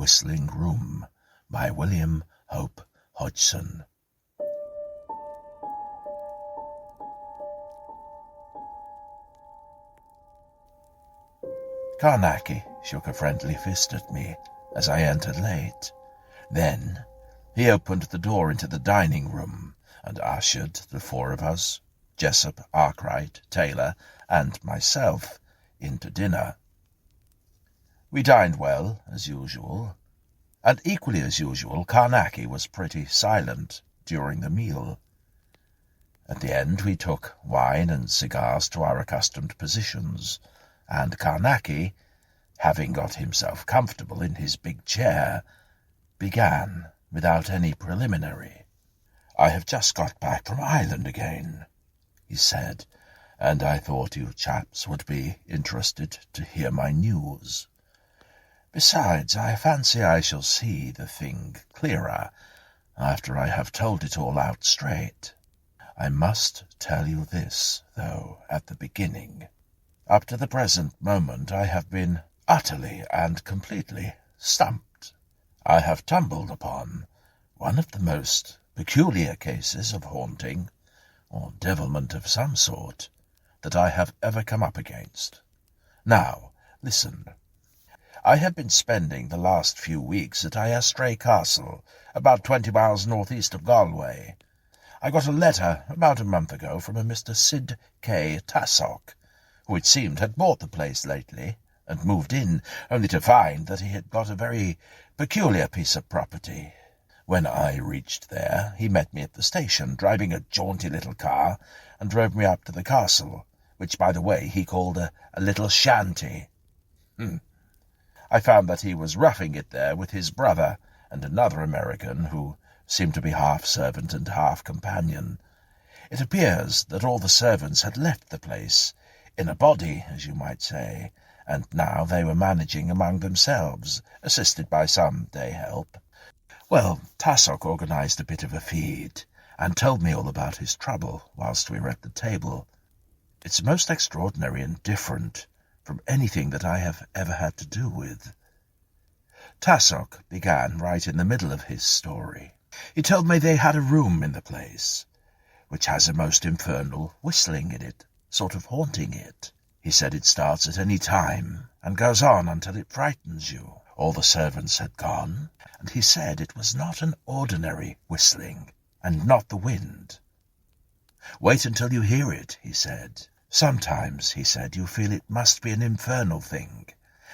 Whistling Room by William Hope Hodgson. Carnacki shook a friendly fist at me as I entered late. Then he opened the door into the dining room and ushered the four of us, Jessup, Arkwright, Taylor, and myself, into dinner. We dined well, as usual, and equally as usual, Carnacki was pretty silent during the meal. At the end we took wine and cigars to our accustomed positions, and Carnacki, having got himself comfortable in his big chair, began without any preliminary. "I have just got back from Ireland again," he said, "and I thought you chaps would be interested to hear my news. Besides, I fancy I shall see the thing clearer after I have told it all out straight. I must tell you this, though, at the beginning. Up to the present moment I have been utterly and completely stumped. I have tumbled upon one of the most peculiar cases of haunting, or devilment of some sort, that I have ever come up against. Now, listen. I have been spending the last few weeks at Ayastray Castle, about 20 miles northeast of Galway. I got a letter about a month ago from a Mr. Sid K. Tassock, who it seemed had bought the place lately, and moved in, only to find that he had got a very peculiar piece of property. When I reached there, he met me at the station, driving a jaunty little car, and drove me up to the castle, which, by the way, he called a little shanty. I found that he was roughing it there with his brother and another American who seemed to be half servant and half companion. It appears that all the servants had left the place, in a body, as you might say, and now they were managing among themselves, assisted by some day help. Well, Tassock organized a bit of a feed, and told me all about his trouble whilst we were at the table. It's most extraordinary and different from anything that I have ever had to do with. Tassock began right in the middle of his story. He told me they had a room in the place, which has a most infernal whistling in it, sort of haunting it. He said it starts at any time, and goes on until it frightens you. All the servants had gone, and he said it was not an ordinary whistling, and not the wind. Wait until you hear it, he said. Sometimes, he said, you feel it must be an infernal thing,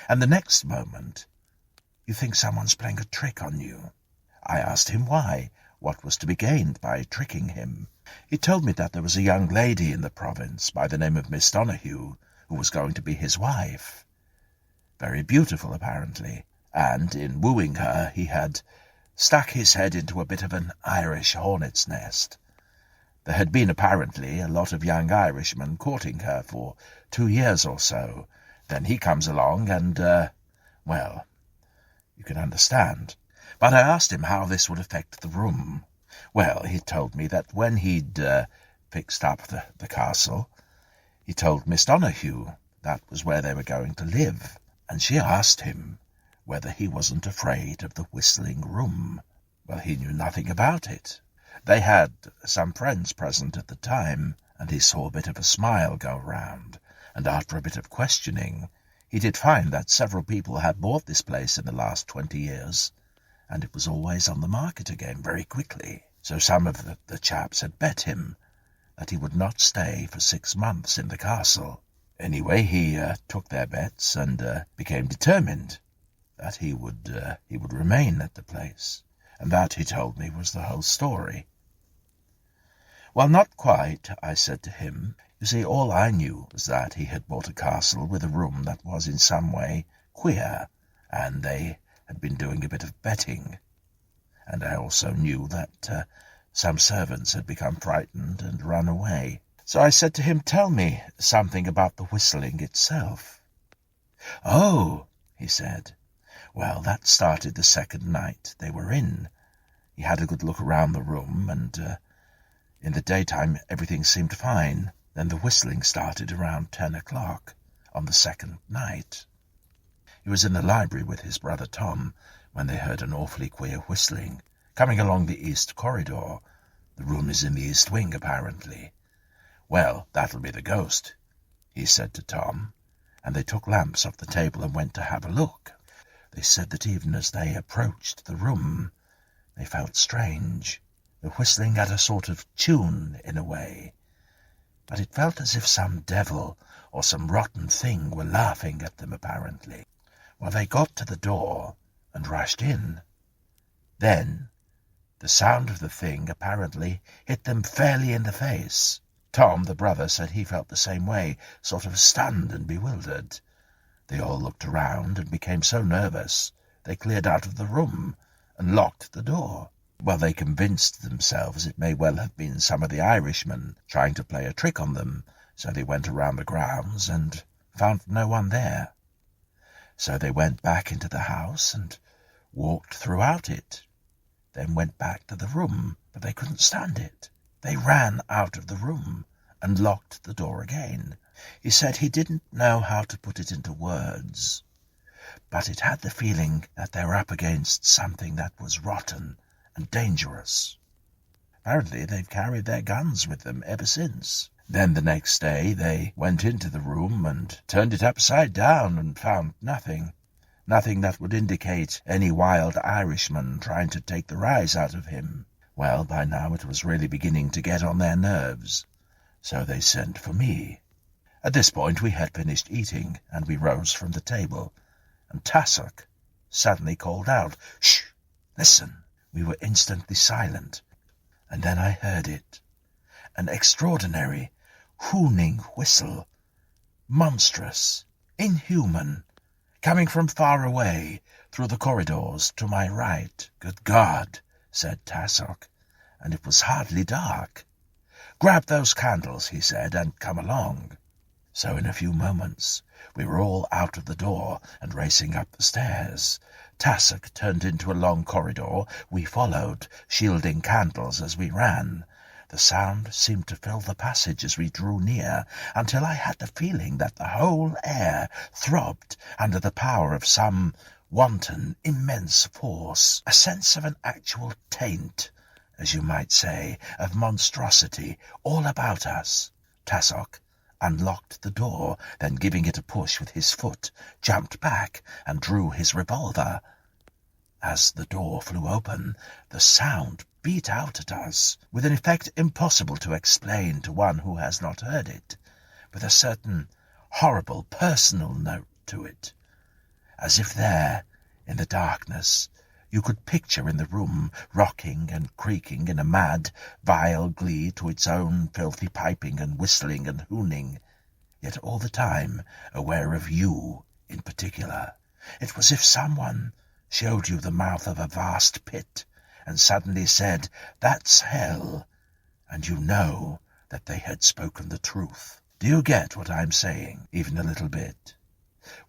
and the next moment you think someone's playing a trick on you. I asked him why, what was to be gained by tricking him. He told me that there was a young lady in the province by the name of Miss Donahue, who was going to be his wife. Very beautiful, apparently, and in wooing her he had stuck his head into a bit of an Irish hornet's nest. There had been apparently a lot of young Irishmen courting her for 2 years or so. Then he comes along and, well, you can understand. But I asked him how this would affect the room. Well, he told me that when he'd fixed up the castle, he told Miss Donahue that was where they were going to live, and she asked him whether he wasn't afraid of the whistling room. Well, he knew nothing about it. They had some friends present at the time, and he saw a bit of a smile go round, and after a bit of questioning, he did find that several people had bought this place in the last 20 years, and it was always on the market again very quickly. So some of the chaps had bet him that he would not stay for 6 months in the castle. Anyway, he took their bets and became determined that he would remain at the place. And that, he told me, was the whole story. Well, not quite, I said to him. You see, all I knew was that he had bought a castle with a room that was in some way queer, and they had been doing a bit of betting. And I also knew that some servants had become frightened and run away. So I said to him, tell me something about the whistling itself. Oh, he said. Well, that started the second night they were in. He had a good look around the room, and in the daytime everything seemed fine. Then the whistling started around 10 o'clock on the second night. He was in the library with his brother Tom when they heard an awfully queer whistling coming along the east corridor. The room is in the east wing, apparently. "Well, that'll be the ghost," he said to Tom, and they took lamps off the table and went to have a look. They said that even as they approached the room, they felt strange. The whistling had a sort of tune in a way, but it felt as if some devil or some rotten thing were laughing at them, apparently. Well, they got to the door and rushed in. Then the sound of the thing apparently hit them fairly in the face. Tom, the brother, said he felt the same way, sort of stunned and bewildered. They all looked around and became so nervous they cleared out of the room and locked the door. Well, they convinced themselves it may well have been some of the Irishmen trying to play a trick on them, so they went around the grounds and found no one there. So they went back into the house and walked throughout it, then went back to the room, but they couldn't stand it. They ran out of the room and locked the door again. He said he didn't know how to put it into words, but it had the feeling that they were up against something that was rotten and dangerous. Apparently they've carried their guns with them ever since. Then the next day they went into the room and turned it upside down and found nothing. Nothing that would indicate any wild Irishman trying to take the rise out of him. Well, by now it was really beginning to get on their nerves, so they sent for me. At this point we had finished eating, and we rose from the table, and Tassoc suddenly called out, "Shh! Listen!" We were instantly silent, and then I heard it. An extraordinary, hooning whistle, monstrous, inhuman, coming from far away through the corridors to my right. "Good God," said Tassoc, and it was hardly dark. "Grab those candles," he said, "and come along." So in a few moments we were all out of the door and racing up the stairs. Tassoc turned into a long corridor. We followed, shielding candles as we ran. The sound seemed to fill the passage as we drew near, until I had the feeling that the whole air throbbed under the power of some wanton, immense force, a sense of an actual taint, as you might say, of monstrosity all about us. Tassoc unlocked the door, then giving it a push with his foot, jumped back and drew his revolver. As the door flew open, the sound beat out at us, with an effect impossible to explain to one who has not heard it, with a certain horrible personal note to it, as if there, in the darkness, you could picture in the room, rocking and creaking in a mad, vile glee to its own filthy piping and whistling and hooning, yet all the time aware of you in particular. It was as if someone showed you the mouth of a vast pit and suddenly said, "That's hell," and you know that they had spoken the truth. Do you get what I'm saying, even a little bit?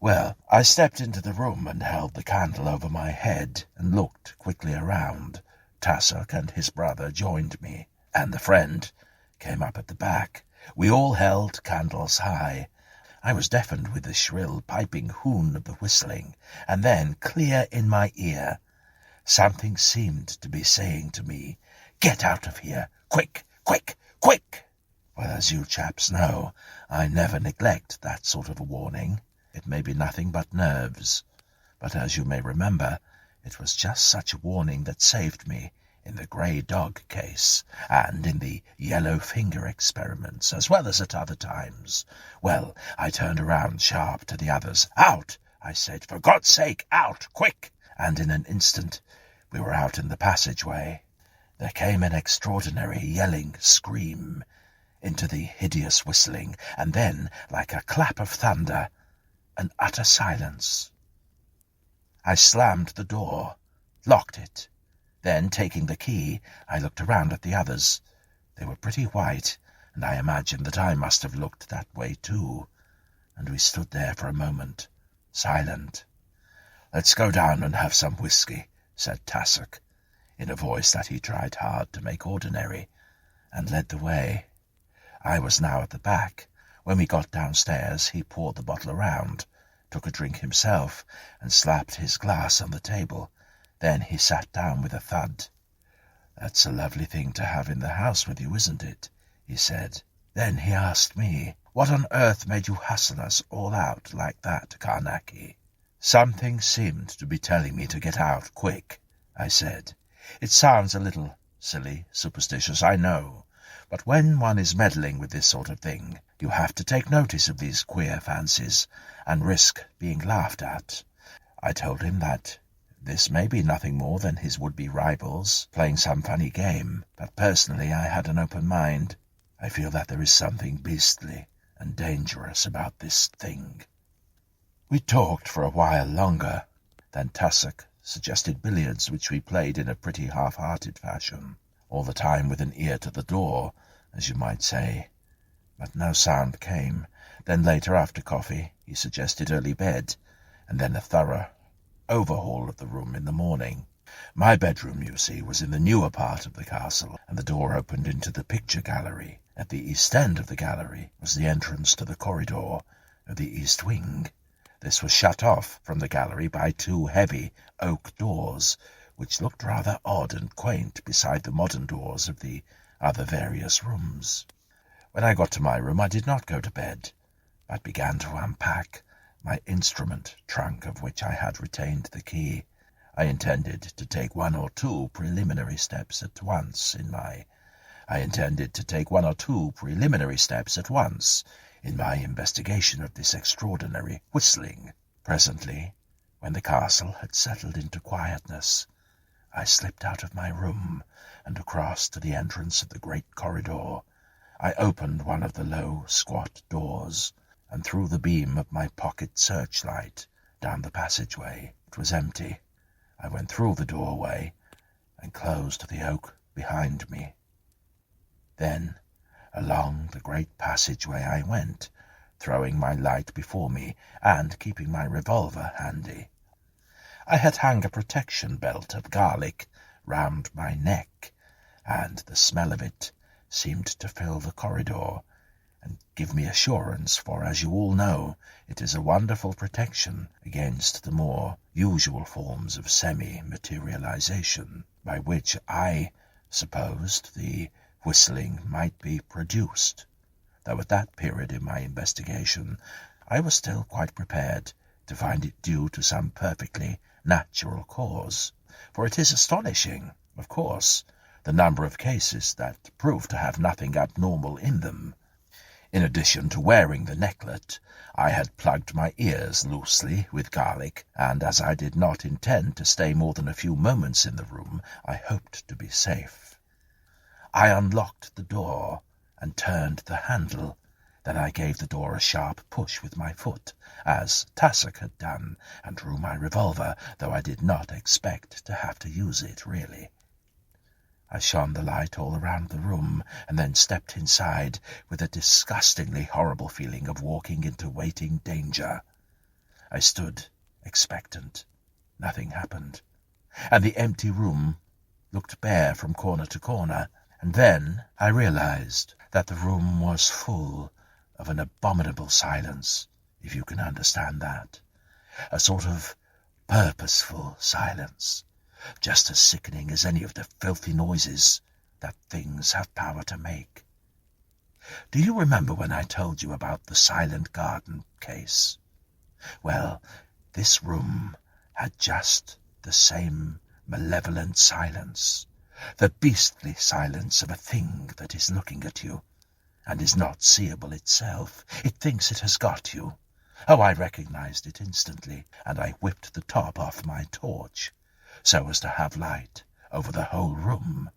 Well, I stepped into the room and held the candle over my head and looked quickly around. Tassoc and his brother joined me, and the friend came up at the back. We all held candles high. I was deafened with the shrill, piping hoon of the whistling, and then, clear in my ear, something seemed to be saying to me, "Get out of here! Quick! Quick! Quick!" Well, as you chaps know, I never neglect that sort of a warning. It may be nothing but nerves, but as you may remember, it was just such a warning that saved me in the grey dog case, and in the yellow finger experiments, as well as at other times. Well, I turned around sharp to the others. "Out!" I said. "For God's sake, out! Quick!" And in an instant we were out in the passageway. There came an extraordinary yelling scream into the hideous whistling, and then, like a clap of thunder, an utter silence. I slammed the door, locked it. Then, taking the key, I looked around at the others. They were pretty white, and I imagined that I must have looked that way too. And we stood there for a moment, silent. "Let's go down and have some whiskey," said Tassoc, in a voice that he tried hard to make ordinary, and led the way. I was now at the back. When we got downstairs, he poured the bottle around, took a drink himself, and slapped his glass on the table. Then he sat down with a thud. "That's a lovely thing to have in the house with you, isn't it?" he said. Then he asked me, "What on earth made you hustle us all out like that, Carnacki?" "Something seemed to be telling me to get out quick," I said. "It sounds a little silly, superstitious, I know, but when one is meddling with this sort of thing, you have to take notice of these queer fancies, and risk being laughed at." I told him that this may be nothing more than his would-be rivals playing some funny game, but personally I had an open mind. I feel that there is something beastly and dangerous about this thing. We talked for a while longer. Then Tussock suggested billiards, which we played in a pretty half-hearted fashion, all the time with an ear to the door, as you might say. But no sound came. Then later, after coffee, he suggested early bed, and then a thorough overhaul of the room in the morning. My bedroom, you see, was in the newer part of the castle, and the door opened into the picture gallery. At the east end of the gallery was the entrance to the corridor of the east wing. This was shut off from the gallery by two heavy oak doors, which looked rather odd and quaint beside the modern doors of the other various rooms. When I got to my room, I did not go to bed, but began to unpack my instrument trunk, of which I had retained the key. I intended to take one or two preliminary steps at once in my investigation of this extraordinary whistling. Presently, when the castle had settled into quietness, I slipped out of my room and across to the entrance of the great corridor. I opened one of the low, squat doors and threw the beam of my pocket searchlight down the passageway. It was empty. I went through the doorway and closed the oak behind me. Then, along the great passageway I went, throwing my light before me and keeping my revolver handy. I had hung a protection belt of garlic round my neck, and the smell of it seemed to fill the corridor and give me assurance, for, as you all know, it is a wonderful protection against the more usual forms of semi-materialization, by which I supposed the whistling might be produced, though at that period in my investigation I was still quite prepared to find it due to some perfectly natural cause, for it is astonishing, of course, the number of cases that prove to have nothing abnormal in them. In addition to wearing the necklet, I had plugged my ears loosely with garlic, and as I did not intend to stay more than a few moments in the room, I hoped to be safe. I unlocked the door and turned the handle. Then I gave the door a sharp push with my foot, as Tussock had done, and drew my revolver, though I did not expect to have to use it, really. I shone the light all around the room, and then stepped inside with a disgustingly horrible feeling of walking into waiting danger. I stood expectant. Nothing happened, and the empty room looked bare from corner to corner. And then I realized that the room was full of an abominable silence, if you can understand that. A sort of purposeful silence, just as sickening as any of the filthy noises that things have power to make. Do you remember when I told you about the silent garden case? Well, this room had just the same malevolent silence. The beastly silence of a thing that is looking at you, and is not seeable itself. It thinks it has got you. Oh, I recognized it instantly, and I whipped the top off my torch, so as to have light over the whole room.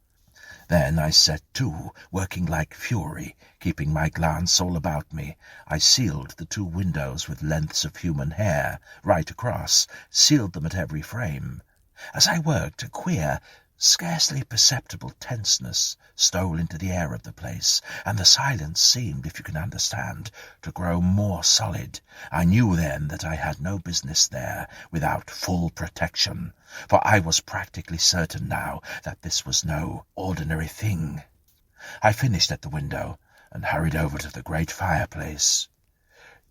Then I set to, working like fury, keeping my glance all about me. I sealed the two windows with lengths of human hair, right across, sealed them at every frame. As I worked, a queer, scarcely perceptible tenseness stole into the air of the place, and the silence seemed, if you can understand, to grow more solid. I knew then that I had no business there without full protection, for I was practically certain now that this was no ordinary thing. I finished at the window and hurried over to the great fireplace.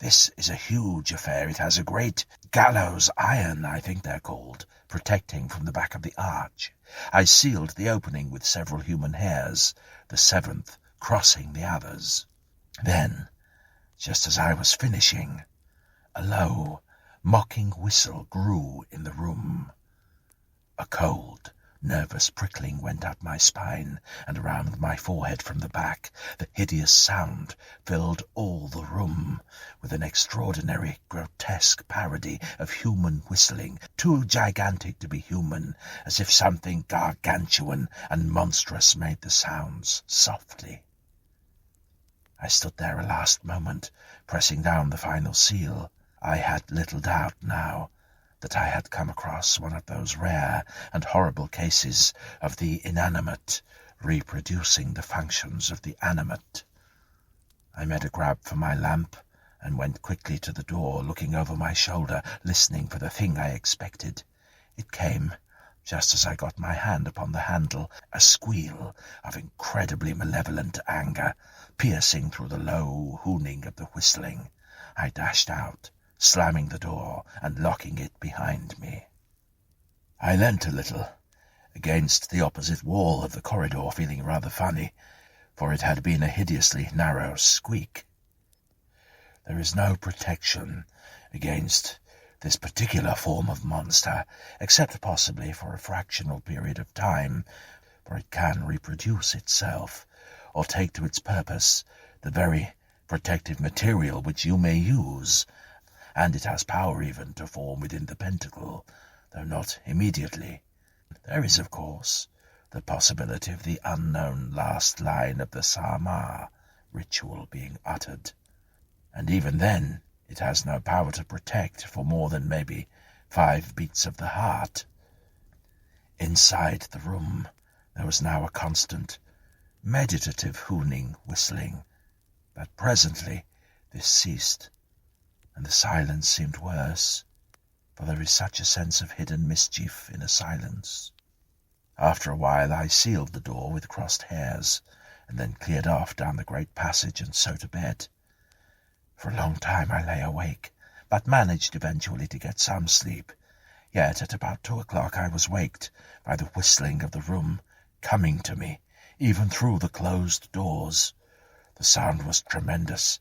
This is a huge affair. It has a great gallows iron, I think they're called, protecting from the back of the arch. I sealed the opening with several human hairs, the seventh crossing the others. Then, just as I was finishing, a low, mocking whistle grew in the room. A cold, nervous prickling went up my spine and around my forehead from the back. The hideous sound filled all the room with an extraordinary, grotesque parody of human whistling, too gigantic to be human, as if something gargantuan and monstrous made the sounds softly. I stood there a last moment, pressing down the final seal. I had little doubt now that I had come across one of those rare and horrible cases of the inanimate reproducing the functions of the animate. I made a grab for my lamp and went quickly to the door, looking over my shoulder, listening for the thing I expected. It came just as I got my hand upon the handle, a squeal of incredibly malevolent anger, piercing through the low hooning of the whistling. I dashed out, slamming the door and locking it behind me. I leant a little against the opposite wall of the corridor, feeling rather funny, for it had been a hideously narrow squeak. There is no protection against this particular form of monster, except possibly for a fractional period of time, for it can reproduce itself, or take to its purpose the very protective material which you may use, and it has power even to form within the pentacle, though not immediately. There is, of course, the possibility of the unknown last line of the Sama ritual being uttered, and even then it has no power to protect for more than maybe 5 beats of the heart. Inside the room there was now a constant, meditative hooning, whistling, but presently this ceased, and the silence seemed worse, for there is such a sense of hidden mischief in a silence. After a while I sealed the door with crossed hairs, and then cleared off down the great passage and so to bed. For a long time I lay awake, but managed eventually to get some sleep. Yet at about 2 o'clock I was waked by the whistling of the room coming to me, even through the closed doors. The sound was tremendous.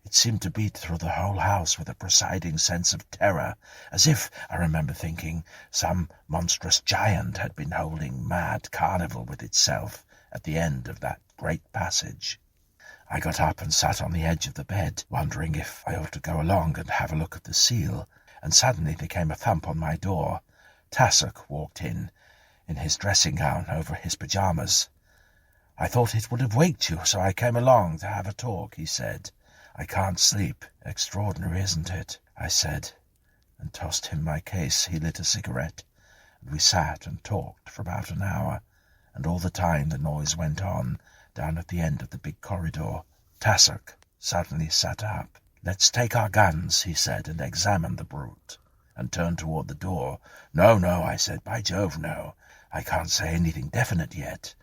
It seemed to beat through the whole house with a presiding sense of terror, as if, I remember thinking, some monstrous giant had been holding mad carnival with itself at the end of that great passage. I got up and sat on the edge of the bed, wondering if I ought to go along and have a look at the seal, and suddenly there came a thump on my door. Tassoc walked in his dressing gown over his pyjamas. "I thought it would have waked you, so I came along to have a talk," he said. "I can't sleep." "Extraordinary, isn't it?" I said, and tossed him my case. He lit a cigarette, and we sat and talked for about an hour, and all the time the noise went on down at the end of the big corridor. Tassoc suddenly sat up. "Let's take our guns," he said, "and examine the brute," and turned toward the door. "No, no," I said, "by Jove, no. I can't say anything definite yet,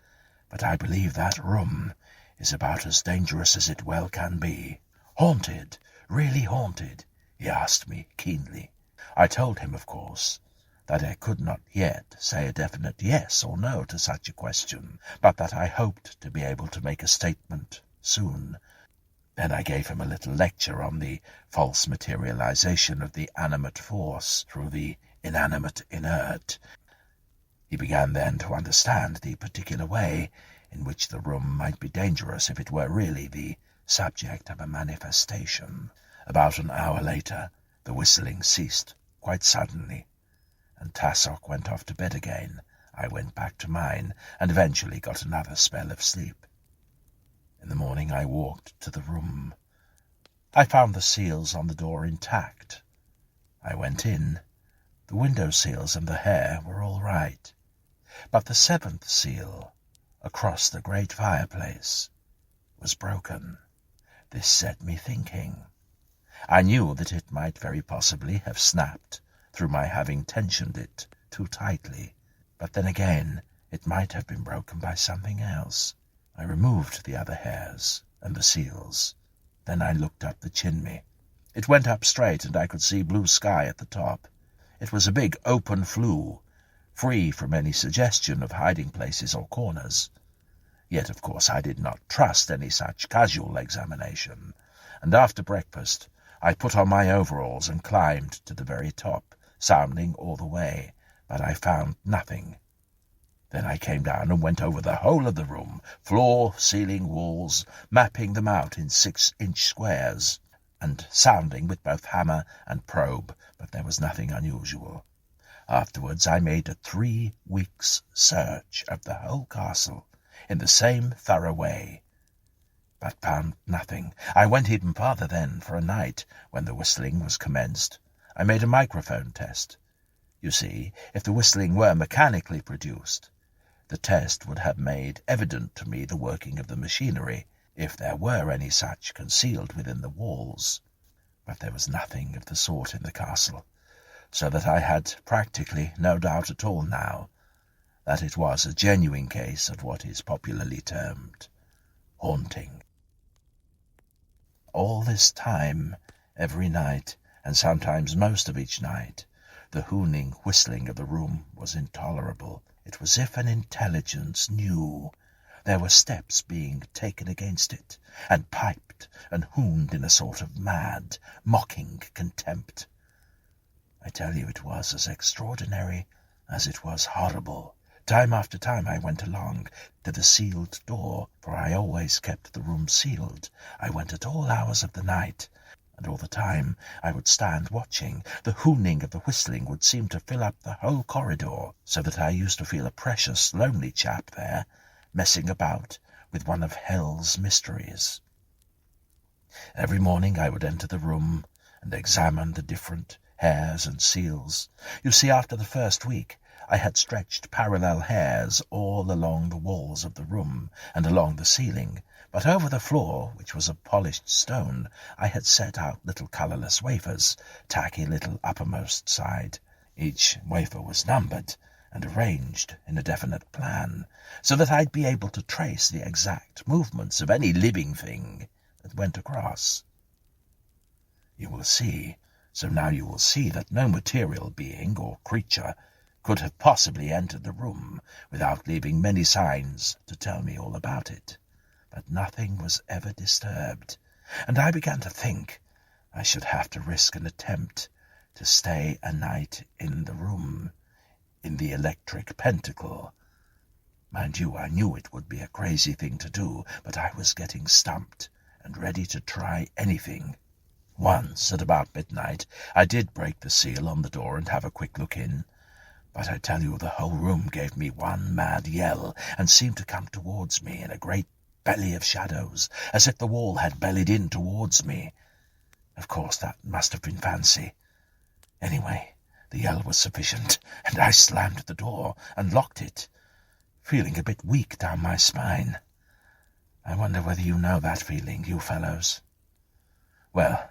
but I believe that room is about as dangerous as it well can be." "Haunted? Really haunted?" he asked me keenly. I told him, of course, that I could not yet say a definite yes or no to such a question, but that I hoped to be able to make a statement soon. Then I gave him a little lecture on the false materialization of the animate force through the inanimate inert. He began then to understand the particular way in which the room might be dangerous if it were really the subject of a manifestation. About an hour later, the whistling ceased quite suddenly, and Tassoc went off to bed again. I went back to mine, and eventually got another spell of sleep. In the morning I walked to the room. I found the seals on the door intact. I went in. The window seals and the hair were all right, but the 7th seal, across the great fireplace, was broken. This set me thinking. I knew that it might very possibly have snapped through my having tensioned it too tightly, but then again it might have been broken by something else. I removed the other hairs and the seals. Then I looked up the chimney. It went up straight, and I could see blue sky at the top. It was a big open flue, free from any suggestion of hiding places or corners. Yet, of course, I did not trust any such casual examination, and after breakfast I put on my overalls and climbed to the very top, sounding all the way, but I found nothing. Then I came down and went over the whole of the room, floor, ceiling, walls, mapping them out in 6-inch squares, and sounding with both hammer and probe, but there was nothing unusual. Afterwards I made a 3 weeks' search of the whole castle, in the same thorough way, but found nothing. I went even farther then. For a night, when the whistling was commenced, I made a microphone test. You see, if the whistling were mechanically produced, the test would have made evident to me the working of the machinery, if there were any such concealed within the walls. But there was nothing of the sort in the castle, so that I had practically no doubt at all now that it was a genuine case of what is popularly termed haunting. All this time, every night, and sometimes most of each night, the hooning, whistling of the room was intolerable. It was as if an intelligence knew there were steps being taken against it, and piped and hooned in a sort of mad, mocking contempt. I tell you, it was as extraordinary as it was horrible. Time after time I went along to the sealed door, for I always kept the room sealed. I went at all hours of the night, and all the time I would stand watching. The hooning of the whistling would seem to fill up the whole corridor, so that I used to feel a precious lonely chap there, messing about with one of hell's mysteries. Every morning I would enter the room and examine the different hairs and seals. You see, after the first week I had stretched parallel hairs all along the walls of the room and along the ceiling, but over the floor, which was of polished stone, I had set out little colourless wafers, tacky little uppermost side. Each wafer was numbered and arranged in a definite plan, so that I'd be able to trace the exact movements of any living thing that went across. You will see that no material being or creature could have possibly entered the room without leaving many signs to tell me all about it. But nothing was ever disturbed, and I began to think I should have to risk an attempt to stay a night in the room, in the electric pentacle. Mind you, I knew it would be a crazy thing to do, but I was getting stumped and ready to try anything. Once, at about midnight, I did break the seal on the door and have a quick look in, but I tell you, the whole room gave me one mad yell and seemed to come towards me in a great belly of shadows, as if the wall had bellied in towards me. Of course, that must have been fancy. Anyway, the yell was sufficient, and I slammed the door and locked it, feeling a bit weak down my spine. I wonder whether you know that feeling, you fellows. Well,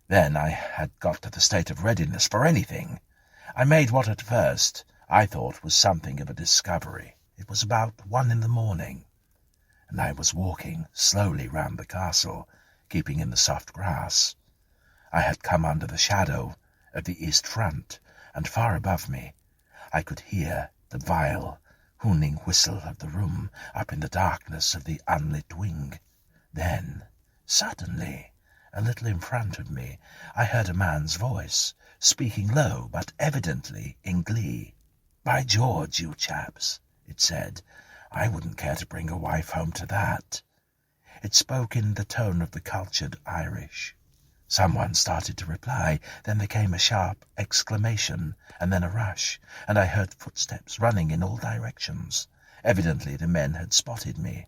then I had got to the state of readiness for anything. I made what at first I thought was something of a discovery. It was about 1 a.m, and I was walking slowly round the castle, keeping in the soft grass. I had come under the shadow of the east front, and far above me I could hear the vile, hooning whistle of the room up in the darkness of the unlit wing. Then, suddenly, a little in front of me, I heard a man's voice, speaking low, but evidently in glee. "By George, you chaps," it said, "I wouldn't care to bring a wife home to that." It spoke in the tone of the cultured Irish. Someone started to reply, then there came a sharp exclamation, and then a rush, and I heard footsteps running in all directions. Evidently the men had spotted me.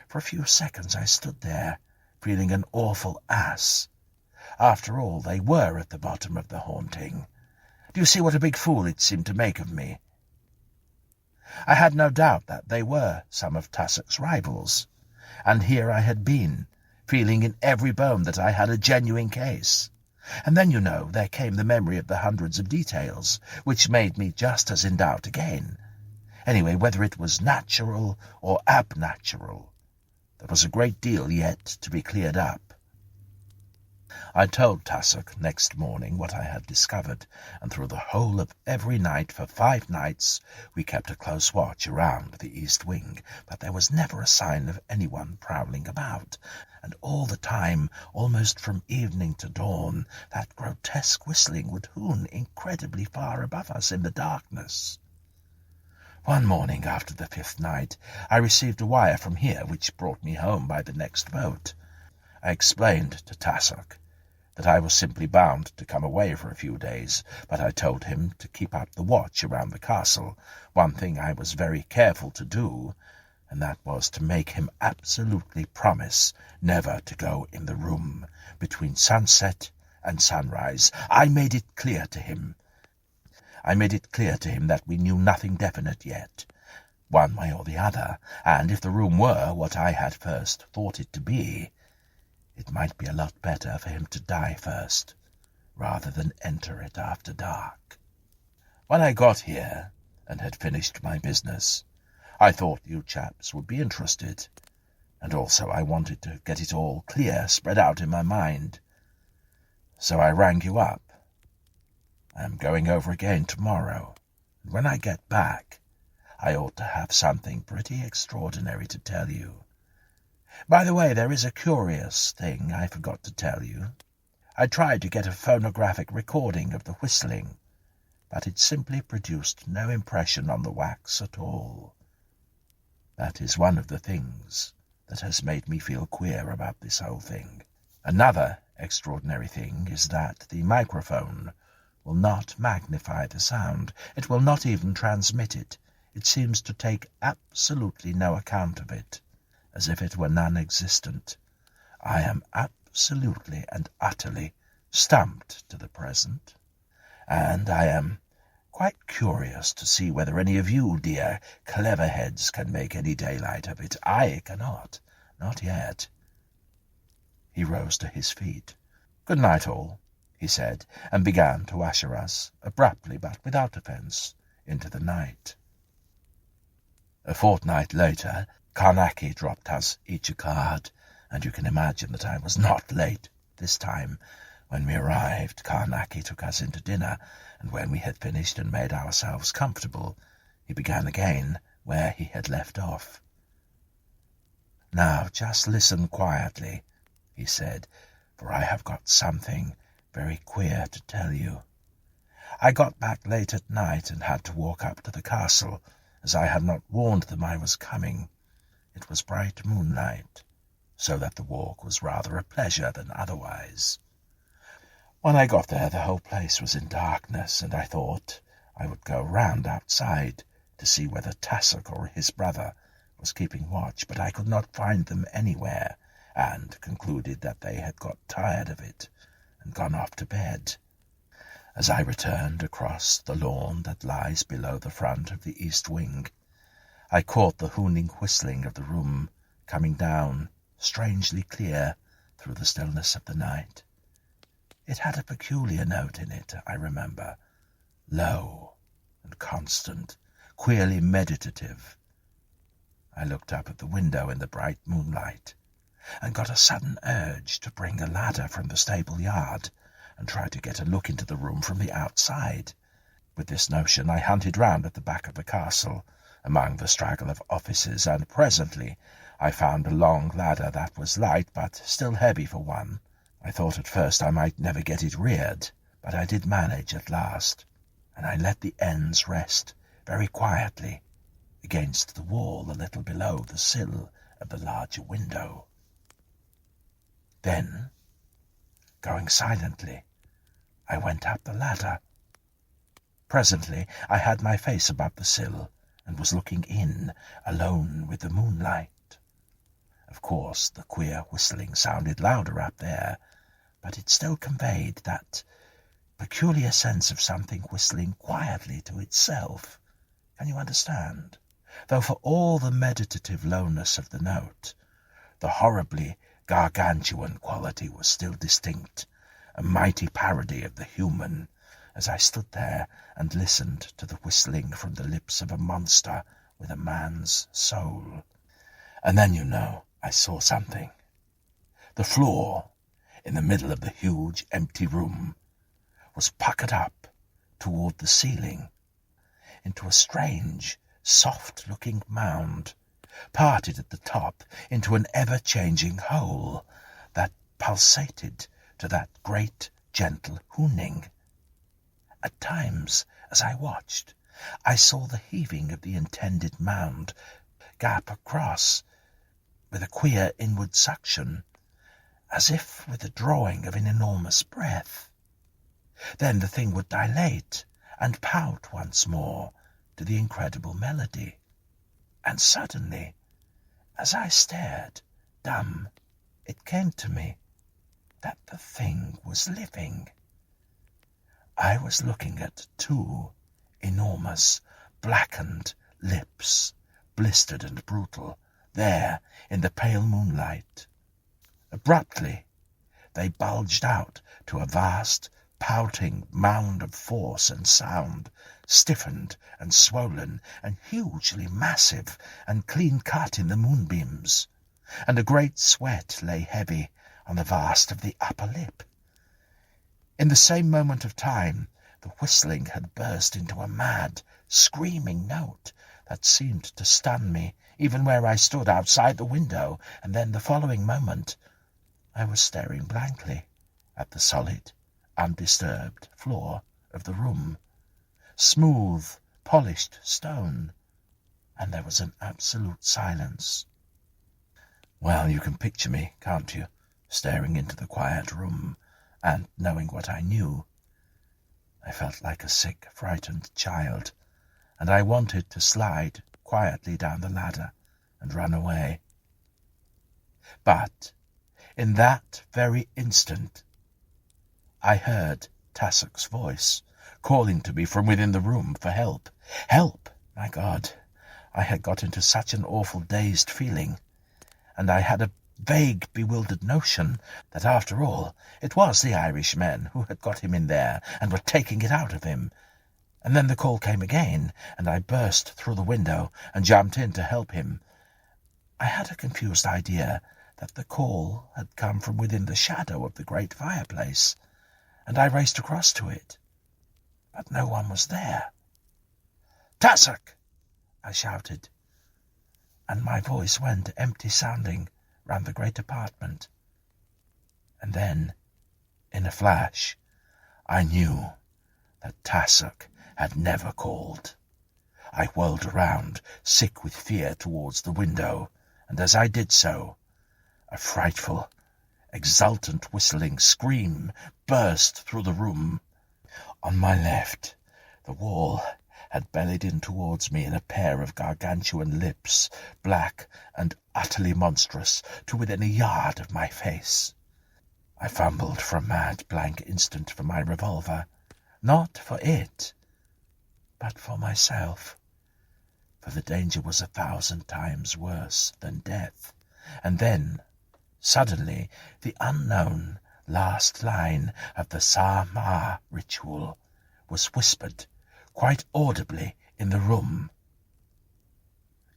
For a few seconds I stood there, feeling an awful ass. After all, they were at the bottom of the haunting. Do you see what a big fool it seemed to make of me? I had no doubt that they were some of Tussock's rivals, and here I had been, feeling in every bone that I had a genuine case. And then, you know, there came the memory of the hundreds of details, which made me just as in doubt again. Anyway, whether it was natural or abnatural, there was a great deal yet to be cleared up. I told Tussock next morning what I had discovered, and through the whole of every night for 5 nights we kept a close watch around the east wing, but there was never a sign of anyone prowling about, and all the time, almost from evening to dawn, that grotesque whistling would hoon incredibly far above us in the darkness. One morning after the 5th night, I received a wire from here which brought me home by the next boat. I explained to Tussock that I was simply bound to come away for a few days, but I told him to keep up the watch around the castle, one thing I was very careful to do, and that was to make him absolutely promise never to go in the room between sunset and sunrise. I made it clear to him that we knew nothing definite yet, one way or the other, and if the room were what I had first thought it to be, it might be a lot better for him to die first, rather than enter it after dark. When I got here, and had finished my business, I thought you chaps would be interested, and also I wanted to get it all clear, spread out in my mind. So I rang you up. I am going over again tomorrow, and when I get back, I ought to have something pretty extraordinary to tell you. By the way, there is a curious thing I forgot to tell you. I tried to get a phonographic recording of the whistling, but it simply produced no impression on the wax at all. That is one of the things that has made me feel queer about this whole thing. Another extraordinary thing is that the microphone will not magnify the sound. It will not even transmit it. It seems to take absolutely no account of it, as if it were non-existent. I am absolutely and utterly stumped to the present, and I am quite curious to see whether any of you dear clever heads can make any daylight of it. I cannot, not yet. He rose to his feet. "Good night, all," he said, and began to usher us, abruptly but without offence, into the night. A fortnight later, Carnacki dropped us each a card, and you can imagine that I was not late this time. When we arrived, Carnacki took us into dinner, and when we had finished and made ourselves comfortable, he began again where he had left off. "Now just listen quietly," he said, "for I have got something very queer to tell you. I got back late at night and had to walk up to the castle, as I had not warned them I was coming. It was bright moonlight, so that the walk was rather a pleasure than otherwise. When I got there, the whole place was in darkness, and I thought I would go round outside to see whether Tussock or his brother was keeping watch, but I could not find them anywhere, and concluded that they had got tired of it and gone off to bed. As I returned across the lawn that lies below the front of the east wing, I caught the hooning whistling of the room coming down, strangely clear, through the stillness of the night. It had a peculiar note in it, I remember, low and constant, queerly meditative. I looked up at the window in the bright moonlight, and got a sudden urge to bring a ladder from the stable yard and try to get a look into the room from the outside. With this notion I hunted round at the back of the castle, among the straggle of offices, and presently I found a long ladder that was light, but still heavy for one. I thought at first I might never get it reared, but I did manage at last, and I let the ends rest very quietly against the wall a little below the sill of the larger window. Then, going silently, I went up the ladder. Presently I had my face above the sill, and was looking in, alone with the moonlight. Of course, the queer whistling sounded louder up there, but it still conveyed that peculiar sense of something whistling quietly to itself. Can you understand? Though for all the meditative lowness of the note, the horribly gargantuan quality was still distinct, a mighty parody of the human, as I stood there and listened to the whistling from the lips of a monster with a man's soul. And then, I saw something. The floor, in the middle of the huge empty room, was puckered up toward the ceiling into a strange, soft-looking mound, parted at the top into an ever-changing hole that pulsated to that great, gentle hooning. At times, as I watched, I saw the heaving of the intended mound gap across with a queer inward suction, as if with the drawing of an enormous breath. Then the thing would dilate and pout once more to the incredible melody. And suddenly, as I stared, dumb, it came to me that the thing was living. I was looking at two enormous, blackened lips, blistered and brutal, there in the pale moonlight. Abruptly, they bulged out to a vast, pouting mound of force and sound, stiffened and swollen and hugely massive and clean-cut in the moonbeams, and a great sweat lay heavy on the vast of the upper lip. In the same moment of time, the whistling had burst into a mad, screaming note that seemed to stun me, even where I stood outside the window, and then the following moment I was staring blankly at the solid, undisturbed floor of the room. Smooth, polished stone, and there was an absolute silence. Well, you can picture me, can't you, staring into the quiet room, and knowing what I knew. I felt like a sick, frightened child, and I wanted to slide quietly down the ladder and run away. But in that very instant, I heard Tassock's voice calling to me from within the room for help. Help! My God, I had got into such an awful dazed feeling, and I had a vague, bewildered notion that, after all, it was the Irishmen who had got him in there and were taking it out of him. And then the call came again, and I burst through the window and jumped in to help him. I had a confused idea that the call had come from within the shadow of the great fireplace, and I raced across to it. But no one was there. "Tassock!" I shouted, and my voice went empty-sounding round the great apartment. And then, in a flash, I knew that Tassock had never called. I whirled around, sick with fear, towards the window, and as I did so, a frightful, exultant whistling scream burst through the room. On my left, the wall had bellied in towards me in a pair of gargantuan lips, black and utterly monstrous, to within a yard of my face. I fumbled for a mad blank instant for my revolver, not for it, but for myself, for the danger was 1,000 times worse than death. And then, suddenly, the unknown last line of the Sa-Ma ritual was whispered quite audibly in the room.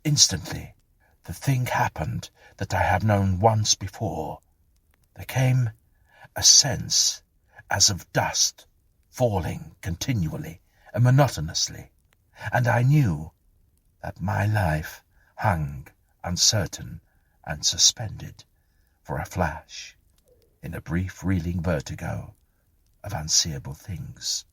Instantly, the thing happened that I have known once before. There came a sense as of dust falling continually and monotonously, and I knew that my life hung uncertain and suspended for a flash in a brief reeling vertigo of unseeable things.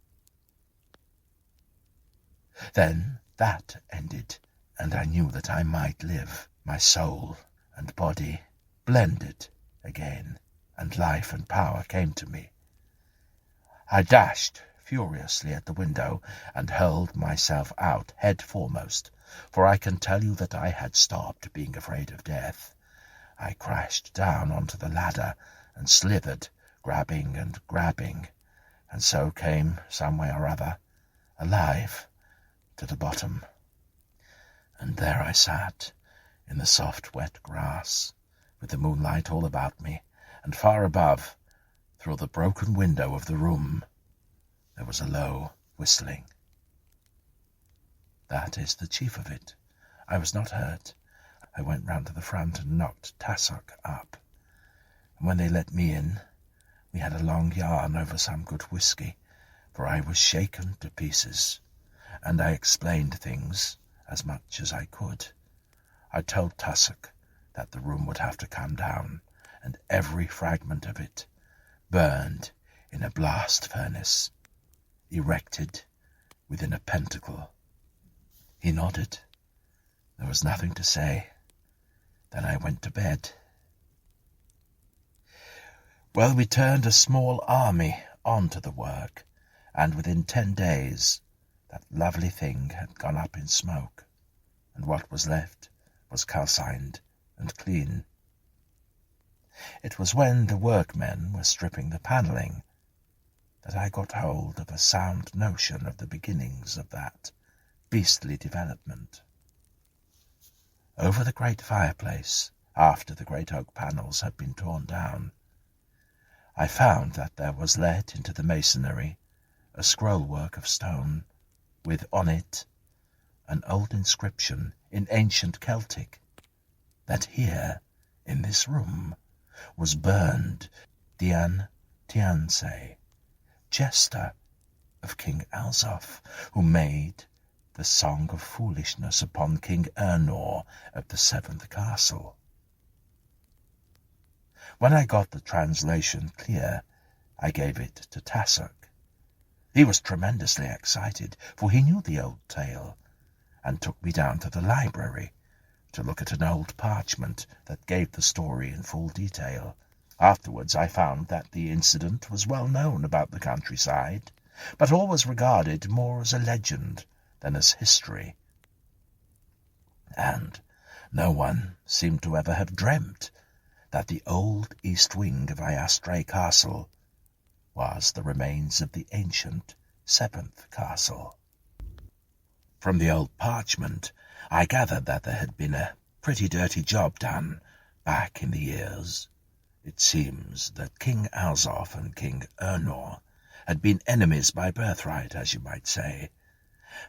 Then that ended, and I knew that I might live. My soul and body blended again, and life and power came to me. I dashed furiously at the window and hurled myself out head foremost, for I can tell you that I had stopped being afraid of death. I crashed down onto the ladder and slithered, grabbing and grabbing, and so came, some way or other, alive, to the bottom. And there I sat, in the soft wet grass, with the moonlight all about me, and far above, through the broken window of the room, there was a low whistling. That is the chief of it. I was not hurt. I went round to the front and knocked Tassock up, and when they let me in, We had a long yarn over some good whisky, for I was shaken to pieces, and I explained things as much as I could. I told Tussock that the room would have to come down, and every fragment of it burned in a blast furnace, erected within a pentacle. He nodded. There was nothing to say. Then I went to bed. Well, we turned a small army onto the work, and within 10 days that lovely thing had gone up in smoke, and what was left was calcined and clean. It was when the workmen were stripping the panelling that I got hold of a sound notion of the beginnings of that beastly development. Over the great fireplace, after the great oak panels had been torn down, I found that there was let into the masonry a scrollwork of stone, with on it an old inscription in ancient Celtic, that here, in this room, was burned Dian Tiansay, jester of King Alsoph, who made the song of foolishness upon King Ernor of the 7th castle. When I got the translation clear, I gave it to Tussock. He was tremendously excited, for he knew the old tale, and took me down to the library to look at an old parchment that gave the story in full detail. Afterwards I found that the incident was well known about the countryside, but always regarded more as a legend than as history. And no one seemed to ever have dreamt that the old east wing of Iastre Castle was the remains of the ancient 7th castle. From the old parchment, I gathered that there had been a pretty dirty job done back in the years. It seems that King Alsoph and King Ernor had been enemies by birthright, as you might say,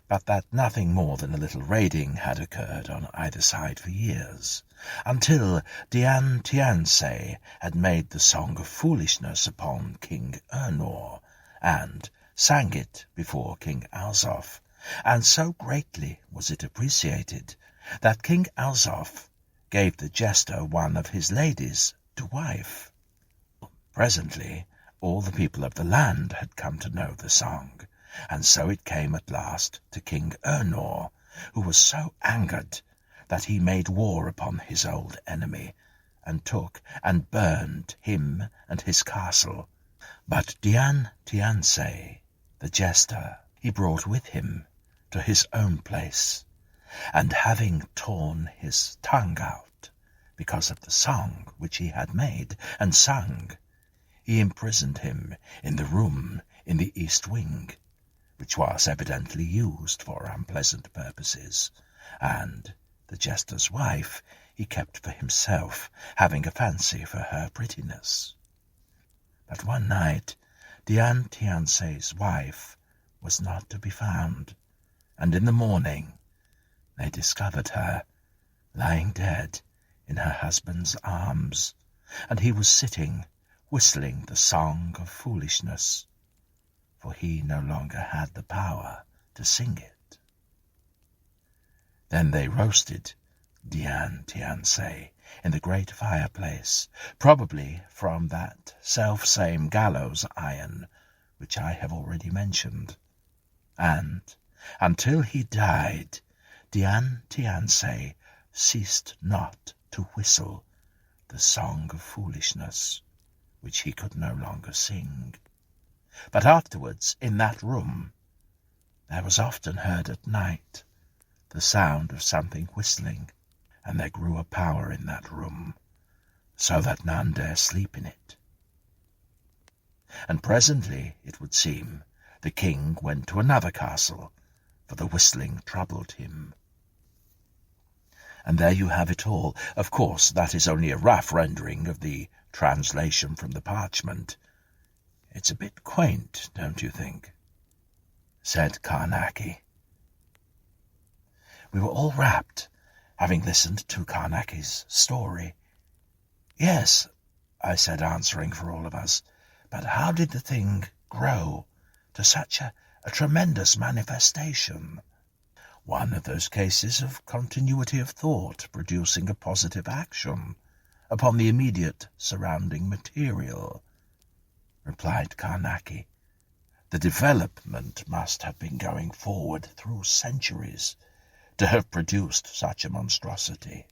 but that nothing more than a little raiding had occurred on either side for years, until Dian Tiansay had made the song of foolishness upon King Ernor, and sang it before King Alsoph, and so greatly was it appreciated that King Alsoph gave the jester one of his ladies to wife. Presently all the people of the land had come to know the song, and so it came at last to King Ernor, who was so angered that he made war upon his old enemy, and took and burned him and his castle. But Dian Tiansay, the jester, he brought with him to his own place, and having torn his tongue out because of the song which he had made and sung, he imprisoned him in the room in the east wing, which was evidently used for unpleasant purposes, and the jester's wife he kept for himself, having a fancy for her prettiness. But one night Dian Tiansay's wife was not to be found, and in the morning they discovered her lying dead in her husband's arms, and he was sitting whistling the song of foolishness, for he no longer had the power to sing it. Then they roasted Dian Tiansay in the great fireplace, probably from that self-same gallows iron which I have already mentioned, and until he died, Dian Tiansay ceased not to whistle the song of foolishness, which he could no longer sing. But afterwards, in that room, there was often heard at night the sound of something whistling, and there grew a power in that room, so that none dare sleep in it. And presently, it would seem, the king went to another castle, for the whistling troubled him. And there you have it all. Of course, that is only a rough rendering of the translation from the parchment. It's a bit quaint, don't you think? Said Carnacki. We were all rapt, having listened to Carnacki's story. Yes, I said, answering for all of us, But how did the thing grow to such a tremendous manifestation? One of those cases of continuity of thought producing a positive action upon the immediate surrounding material, replied Carnacki. The development must have been going forward through centuries to have produced such a monstrosity.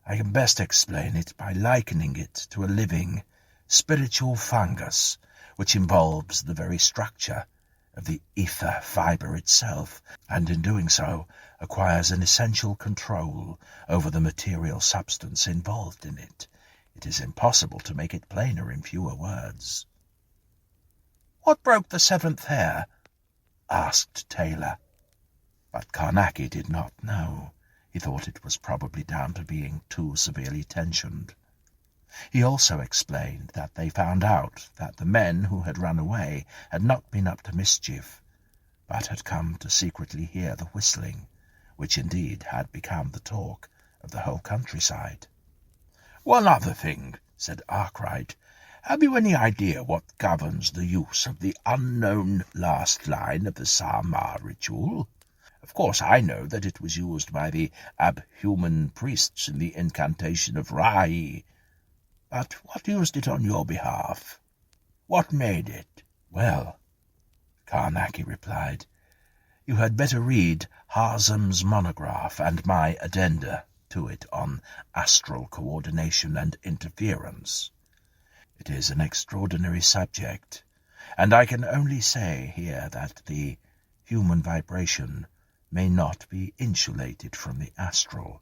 I can best explain it by likening it to a living, spiritual fungus which involves the very structure of the ether fibre itself, and in doing so acquires an essential control over the material substance involved in it. It is impossible to make it plainer in fewer words. "What broke the seventh hair?" asked Taylor. But Carnacki did not know. He thought it was probably down to being too severely tensioned. He also explained that they found out that the men who had run away had not been up to mischief, but had come to secretly hear the whistling, which indeed had become the talk of the whole countryside. "One other thing," said Arkwright. "Have you any idea what governs the use of the unknown last line of the Sama ritual? Of course, I know that it was used by the abhuman priests in the incantation of Rai, but what used it on your behalf? What made it?" "Well," Carnacki replied, "you had better read Harsam's monograph and my addenda to it on astral coordination and interference. It is an extraordinary subject, and I can only say here that the human vibration may not be insulated from the astral,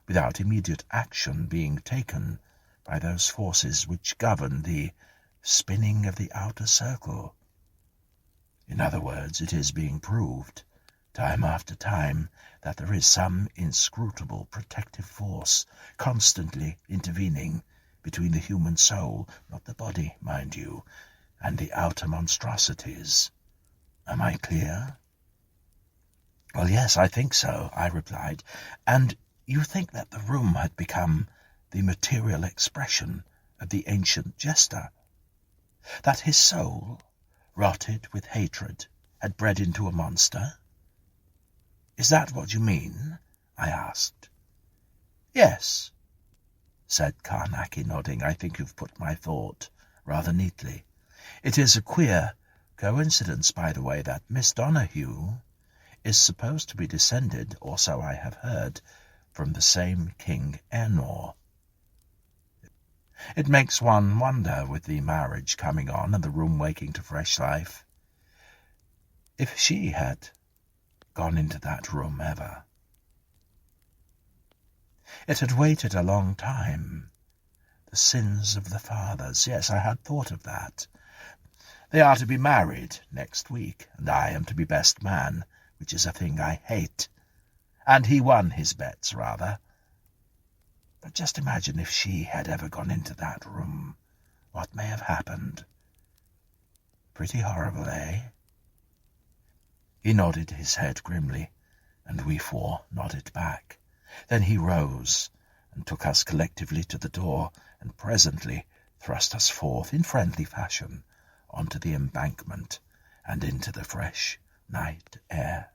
without immediate action being taken by those forces which govern the spinning of the outer circle. In other words, it is being proved, time after time, that there is some inscrutable protective force constantly intervening between the human soul, not the body, mind you, and the outer monstrosities. Am I clear?" "Well, yes, I think so," I replied. "And you think that the room had become the material expression of the ancient jester? That his soul, rotted with hatred, had bred into a monster? Is that what you mean?" I asked. "Yes," said Carnacki, nodding. "I think you've put my thought rather neatly. It is a queer coincidence, by the way, that Miss Donahue is supposed to be descended, or so I have heard, from the same King Enor. It makes one wonder, with the marriage coming on and the room waking to fresh life, if she had gone into that room ever. It had waited a long time. The sins of the fathers. Yes, I had thought of that. They are to be married next week, and I am to be best man, which is a thing I hate. And he won his bets, rather. But just imagine if she had ever gone into that room. What may have happened? Pretty horrible, eh?" He nodded his head grimly, and we four nodded back. Then he rose and took us collectively to the door, and presently thrust us forth in friendly fashion onto the embankment and into the fresh night air.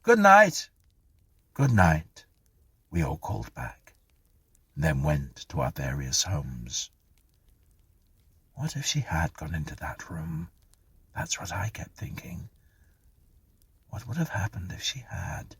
"Good night." "Good night," we all called back, and then went to our various homes. What if she had gone into that room? That's what I kept thinking. What would have happened if she had?